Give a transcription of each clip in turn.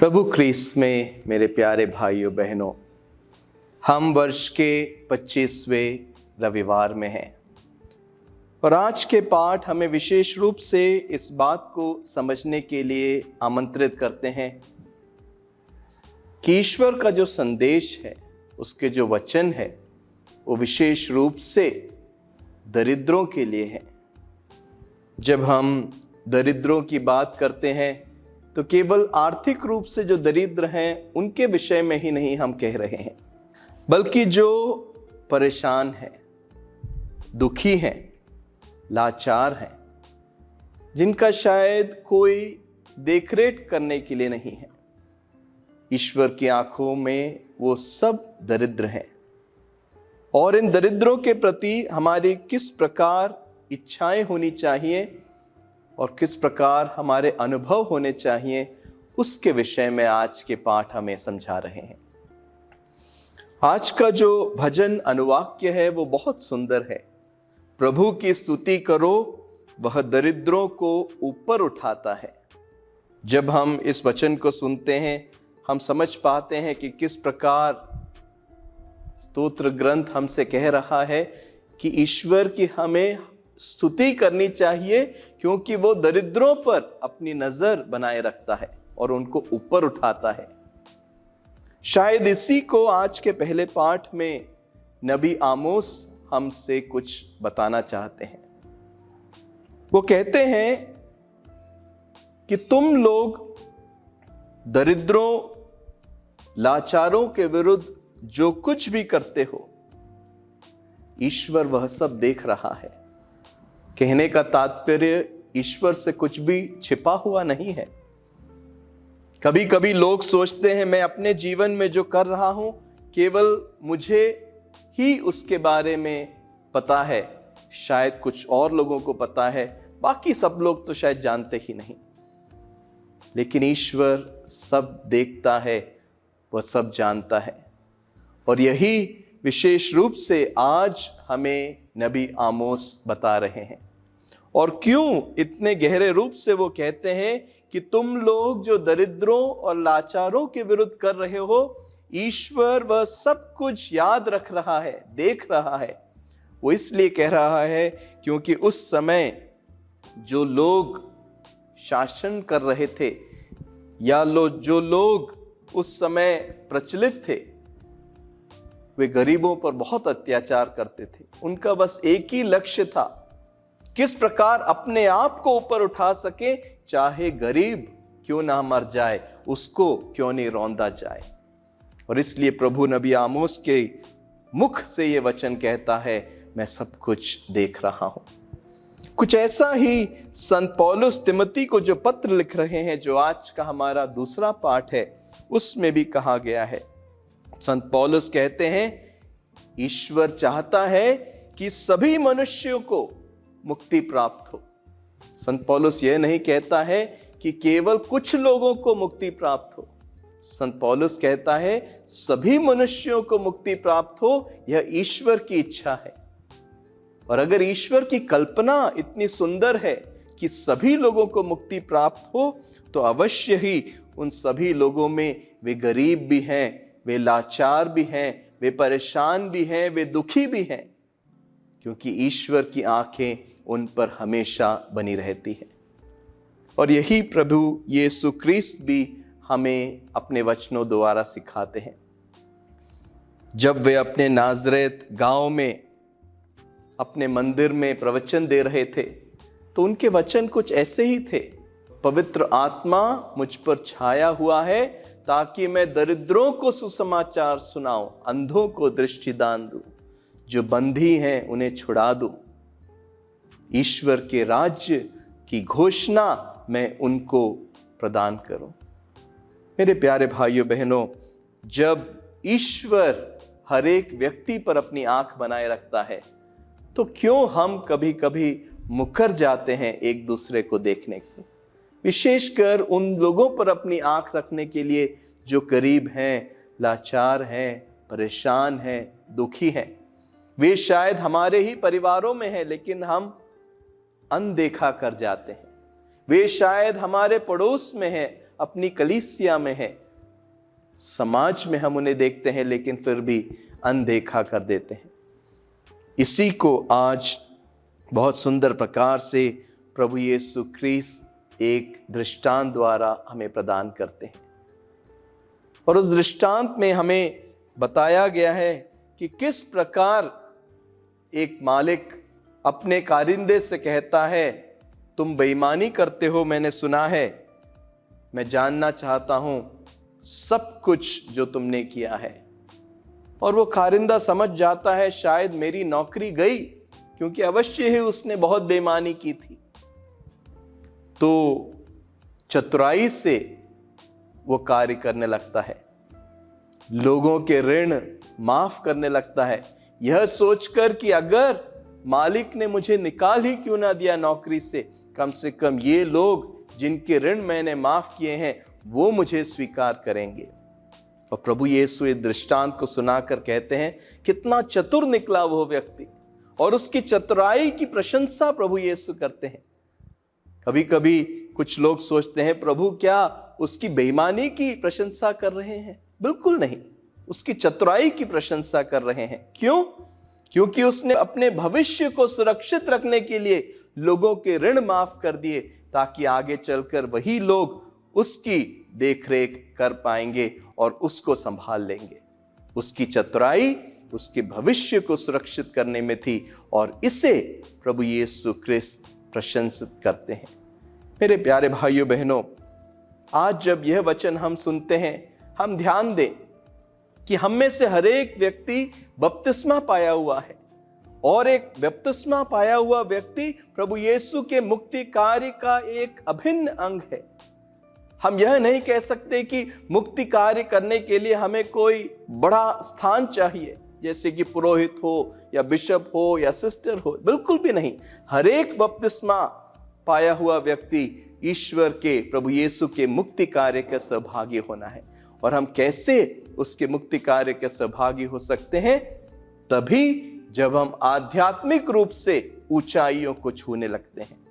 प्रभु क्रीस्त में मेरे प्यारे भाइयों बहनों, हम वर्ष के 25वें रविवार में हैं और आज के पाठ हमें विशेष रूप से इस बात को समझने के लिए आमंत्रित करते हैं कि ईश्वर का जो संदेश है, उसके जो वचन है, वो विशेष रूप से दरिद्रों के लिए है। जब हम दरिद्रों की बात करते हैं तो केवल आर्थिक रूप से जो दरिद्र हैं उनके विषय में ही नहीं हम कह रहे हैं, बल्कि जो परेशान हैं, दुखी हैं, लाचार हैं, जिनका शायद कोई देखरेख करने के लिए नहीं है। ईश्वर की आंखों में वो सब दरिद्र हैं और इन दरिद्रों के प्रति हमारी किस प्रकार इच्छाएं होनी चाहिए और किस प्रकार हमारे अनुभव होने चाहिए, उसके विषय में आज के पाठ हमें समझा रहे हैं। आज का जो भजन अनुवाक्य है वो बहुत सुंदर है। प्रभु की स्तुति करो, वह दरिद्रों को ऊपर उठाता है। जब हम इस वचन को सुनते हैं, हम समझ पाते हैं कि किस प्रकार स्तोत्र ग्रंथ हमसे कह रहा है कि ईश्वर की हमें स्तुति करनी चाहिए, क्योंकि वो दरिद्रों पर अपनी नजर बनाए रखता है और उनको ऊपर उठाता है। शायद इसी को आज के पहले पाठ में नबी आमोस हमसे कुछ बताना चाहते हैं। वो कहते हैं कि तुम लोग दरिद्रों, लाचारों के विरुद्ध जो कुछ भी करते हो, ईश्वर वह सब देख रहा है। कहने का तात्पर्य, ईश्वर से कुछ भी छिपा हुआ नहीं है। कभी कभी लोग सोचते हैं मैं अपने जीवन में जो कर रहा हूं केवल मुझे ही उसके बारे में पता है, शायद कुछ और लोगों को पता है, बाकी सब लोग तो शायद जानते ही नहीं। लेकिन ईश्वर सब देखता है, वह सब जानता है। और यही विशेष रूप से आज हमें नबी आमोस बता रहे हैं। और क्यों इतने गहरे रूप से वो कहते हैं कि तुम लोग जो दरिद्रों और लाचारों के विरुद्ध कर रहे हो, ईश्वर वह सब कुछ याद रख रहा है, देख रहा है। वो इसलिए कह रहा है क्योंकि उस समय जो लोग शासन कर रहे थे या जो लोग उस समय प्रचलित थे, वे गरीबों पर बहुत अत्याचार करते थे। उनका बस एक ही लक्ष्य था, किस प्रकार अपने आप को ऊपर उठा सके, चाहे गरीब क्यों ना मर जाए, उसको क्यों नहीं रौंदा जाए। और इसलिए प्रभु नबी आमोस के मुख से ये वचन कहता है, मैं सब कुछ देख रहा हूं। कुछ ऐसा ही संत पौलुस तिमोथी को जो पत्र लिख रहे हैं, जो आज का हमारा दूसरा पाठ है, उसमें भी कहा गया है। संत पौलुस कहते हैं, ईश्वर चाहता है कि सभी मनुष्यों को मुक्ति प्राप्त हो। संत पौलुस यह नहीं कहता है कि केवल कुछ लोगों को मुक्ति प्राप्त हो। संत पौलुस कहता है सभी मनुष्यों को मुक्ति प्राप्त हो, यह ईश्वर की इच्छा है। और अगर ईश्वर की कल्पना इतनी सुंदर है कि सभी लोगों को मुक्ति प्राप्त हो, तो अवश्य ही उन सभी लोगों में वे गरीब भी हैं, वे लाचार भी हैं, वे परेशान भी हैं, वे दुखी भी हैं, क्योंकि ईश्वर की आंखें उन पर हमेशा बनी रहती है। और यही प्रभु यीशु क्रिस्त भी हमें अपने वचनों द्वारा सिखाते हैं। जब वे अपने नाज़रेत गांव में अपने मंदिर में प्रवचन दे रहे थे, तो उनके वचन कुछ ऐसे ही थे, पवित्र आत्मा मुझ पर छाया हुआ है ताकि मैं दरिद्रों को सुसमाचार सुनाऊं, अंधों को दृष्टिदान दूं, जो बंधी हैं उन्हें छुड़ा दूं, ईश्वर के राज्य की घोषणा मैं उनको प्रदान करूं। मेरे प्यारे भाइयों बहनों, जब ईश्वर हर एक व्यक्ति पर अपनी आंख बनाए रखता है, तो क्यों हम कभी कभी मुकर जाते हैं एक दूसरे को देखने की, विशेषकर उन लोगों पर अपनी आंख रखने के लिए जो गरीब हैं, लाचार हैं, परेशान हैं, दुखी हैं। वे शायद हमारे ही परिवारों में हैं, लेकिन हम अनदेखा कर जाते हैं। वे शायद हमारे पड़ोस में हैं, अपनी कलीसिया में हैं, समाज में हम उन्हें देखते हैं लेकिन फिर भी अनदेखा कर देते हैं। इसी को आज बहुत सुंदर प्रकार से प्रभु यीशु ख्रीस्त एक दृष्टांत द्वारा हमें प्रदान करते हैं। और उस दृष्टांत में हमें बताया गया है कि किस प्रकार एक मालिक अपने कारिंदे से कहता है, तुम बेईमानी करते हो, मैंने सुना है, मैं जानना चाहता हूं सब कुछ जो तुमने किया है। और वो कारिंदा समझ जाता है शायद मेरी नौकरी गई, क्योंकि अवश्य ही उसने बहुत बेईमानी की थी। तो चतुराई से वो कार्य करने लगता है, लोगों के ऋण माफ करने लगता है, यह सोचकर कि अगर मालिक ने मुझे निकाल ही क्यों ना दिया नौकरी से कम ये लोग जिनके ऋण मैंने माफ किए हैं वो मुझे स्वीकार करेंगे। और प्रभु यीशु इस दृष्टांत को सुनाकर कहते हैं कितना चतुर निकला वो व्यक्ति, और उसकी चतुराई की प्रशंसा प्रभु यीशु करते हैं। कभी कभी कुछ लोग सोचते हैं प्रभु क्या उसकी बेईमानी की प्रशंसा कर रहे हैं? बिल्कुल नहीं, उसकी चतुराई की प्रशंसा कर रहे हैं। क्यों? क्योंकि उसने अपने भविष्य को सुरक्षित रखने के लिए लोगों के ऋण माफ कर दिए, ताकि आगे चलकर वही लोग उसकी देखरेख कर पाएंगे और उसको संभाल लेंगे। उसकी चतुराई उसके भविष्य को सुरक्षित करने में थी, और इसे प्रभु यीशु ख्रीस्त प्रशंसित करते हैं। मेरे प्यारे भाइयों बहनों, आज जब यह वचन हम सुनते हैं, हम ध्यान दें कि हम में से हर एक व्यक्ति बपतिस्मा पाया हुआ है, और एक बपतिस्मा पाया हुआ व्यक्ति प्रभु यीशु के मुक्ति कार्य का एक अभिन्न अंग है। हम यह नहीं कह सकते कि मुक्ति कार्य करने के लिए हमें कोई बड़ा स्थान चाहिए, जैसे कि पुरोहित हो या बिशप हो या सिस्टर हो। बिल्कुल भी नहीं। हर एक बपतिस्मा पाया हुआ व्यक्ति ईश्वर के, प्रभु यीशु के मुक्ति कार्य का सहभागी होना है। और हम कैसे उसके मुक्ति कार्य के सहभागी हो सकते हैं? तभी जब हम आध्यात्मिक रूप से ऊंचाइयों को छूने लगते हैं।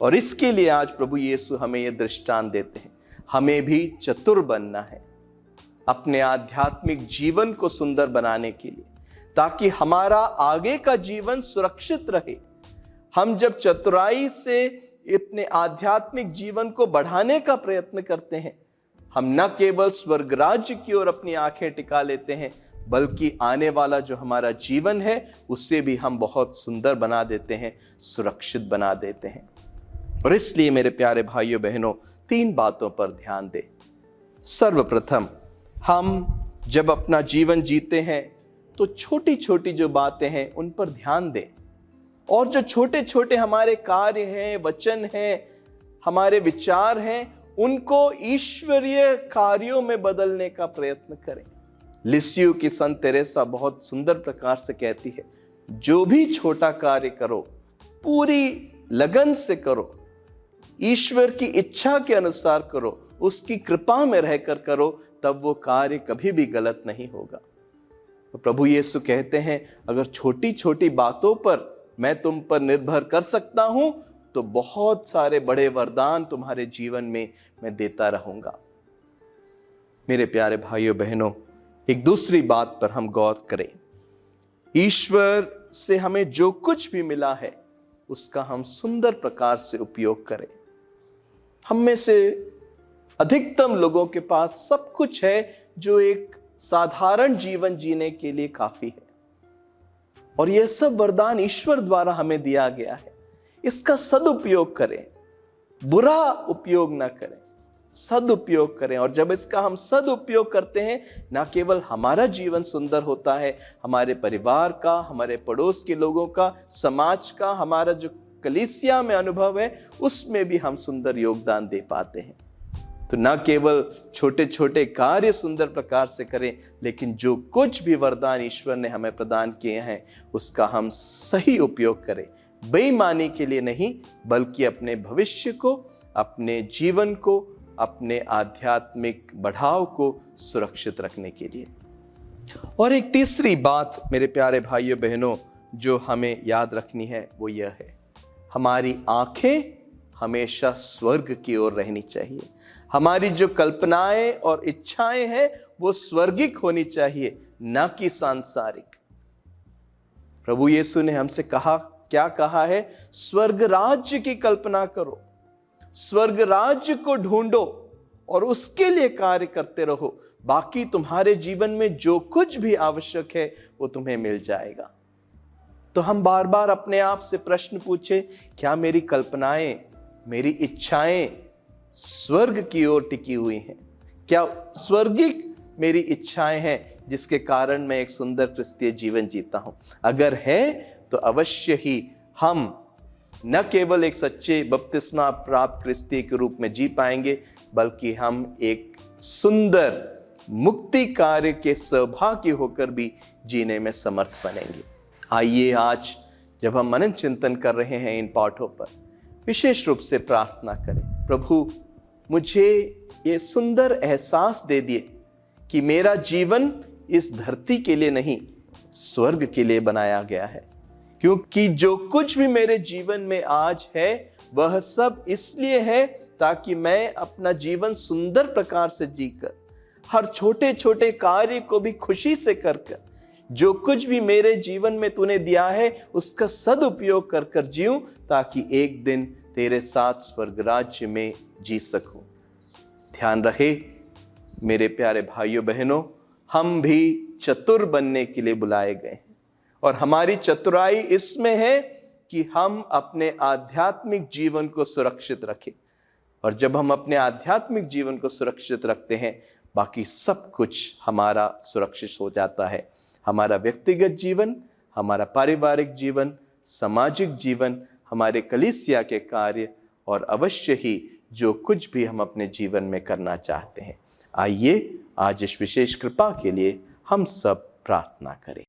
और इसके लिए आज प्रभु यीशु हमें यह दृष्टांत देते हैं, हमें भी चतुर बनना है अपने आध्यात्मिक जीवन को सुंदर बनाने के लिए, ताकि हमारा आगे का जीवन सुरक्षित रहे। हम जब चतुराई से अपने आध्यात्मिक जीवन को बढ़ाने का प्रयत्न करते हैं, हम न केवल स्वर्ग राज्य की ओर अपनी आंखें टिका लेते हैं, बल्कि आने वाला जो हमारा जीवन है उससे भी हम बहुत सुंदर बना देते हैं, सुरक्षित बना देते हैं। और इसलिए मेरे प्यारे भाइयों बहनों, 3 बातों पर ध्यान दें। सर्वप्रथम, हम जब अपना जीवन जीते हैं तो छोटी छोटी जो बातें हैं उन पर ध्यान दें, और जो छोटे छोटे हमारे कार्य हैं, वचन हैं, हमारे विचार हैं, उनको ईश्वरीय कार्यों में बदलने का प्रयत्न करें। लिसियो की संत तेरेसा बहुत सुंदर प्रकार से कहती है, जो भी छोटा कार्य करो पूरी लगन से करो, ईश्वर की इच्छा के अनुसार करो, उसकी कृपा में रहकर करो, तब वो कार्य कभी भी गलत नहीं होगा। तो प्रभु यीशु कहते हैं अगर छोटी छोटी बातों पर मैं तुम पर निर्भर कर सकता हूं तो बहुत सारे बड़े वरदान तुम्हारे जीवन में मैं देता रहूंगा। मेरे प्यारे भाइयों बहनों, एक दूसरी बात पर हम गौर करें। ईश्वर से हमें जो कुछ भी मिला है उसका हम सुंदर प्रकार से उपयोग करें। हम में से अधिकतम लोगों के पास सब कुछ है जो एक साधारण जीवन जीने के लिए काफी है, और यह सब वरदान ईश्वर द्वारा हमें दिया गया है। इसका सदुपयोग करें, बुरा उपयोग ना करें, सदुपयोग करें। और जब इसका हम सदुपयोग करते हैं, ना केवल हमारा जीवन सुंदर होता है, हमारे परिवार का, हमारे पड़ोस के लोगों का, समाज का, हमारा जो कलीसिया में अनुभव है उसमें भी हम सुंदर योगदान दे पाते हैं। तो ना केवल छोटे छोटे कार्य सुंदर प्रकार से करें, लेकिन जो कुछ भी वरदान ईश्वर ने हमें प्रदान किए हैं उसका हम सही उपयोग करें, बेईमानी के लिए नहीं, बल्कि अपने भविष्य को, अपने जीवन को, अपने आध्यात्मिक बढ़ाव को सुरक्षित रखने के लिए। और एक तीसरी बात मेरे प्यारे भाइयों बहनों जो हमें याद रखनी है वो यह है, हमारी आंखें हमेशा स्वर्ग की ओर रहनी चाहिए। हमारी जो कल्पनाएं और इच्छाएं हैं वो स्वर्गिक होनी चाहिए, न कि सांसारिक। प्रभु यीशु ने हमसे कहा, क्या कहा है? स्वर्ग राज्य की कल्पना करो, स्वर्ग राज्य को ढूंढो और उसके लिए कार्य करते रहो। बाकी तुम्हारे जीवन में जो कुछ भी आवश्यक है वो तुम्हें मिल जाएगा। तो हम बार बार अपने आप से प्रश्न पूछे, क्या मेरी कल्पनाएं, मेरी इच्छाएं स्वर्ग की ओर टिकी हुई हैं? क्या स्वर्गिक मेरी इच्छाएं हैं जिसके कारण मैं एक सुंदर क्रिस्तीय जीवन जीता हूं? अगर है तो अवश्य ही हम न केवल एक सच्चे बपतिस्मा प्राप्त क्रिस्तीय के रूप में जी पाएंगे, बल्कि हम एक सुंदर मुक्ति कार्य के सहभागी होकर भी जीने में समर्थ बनेंगे। आइए आज जब हम मनन चिंतन कर रहे हैं इन पाठों पर, विशेष रूप से प्रार्थना करें, प्रभु मुझे ये सुंदर एहसास दे दिए कि मेरा जीवन इस धरती के लिए नहीं, स्वर्ग के लिए बनाया गया है। क्योंकि जो कुछ भी मेरे जीवन में आज है वह सब इसलिए है ताकि मैं अपना जीवन सुंदर प्रकार से जीकर, हर छोटे छोटे कार्य को भी खुशी से कर जो कुछ भी मेरे जीवन में तूने दिया है उसका सदुपयोग कर कर जीऊं, ताकि एक दिन तेरे साथ स्वर्ग राज्य में जी सकूं। ध्यान रहे मेरे प्यारे भाइयों बहनों, हम भी चतुर बनने के लिए बुलाए गए हैं और हमारी चतुराई इसमें है कि हम अपने आध्यात्मिक जीवन को सुरक्षित रखें। और जब हम अपने आध्यात्मिक जीवन को सुरक्षित रखते हैं, बाकी सब कुछ हमारा सुरक्षित हो जाता है। हमारा व्यक्तिगत जीवन, हमारा पारिवारिक जीवन, सामाजिक जीवन, हमारे कलीसिया के कार्य और अवश्य ही जो कुछ भी हम अपने जीवन में करना चाहते हैं। आइए आज इस विशेष कृपा के लिए हम सब प्रार्थना करें।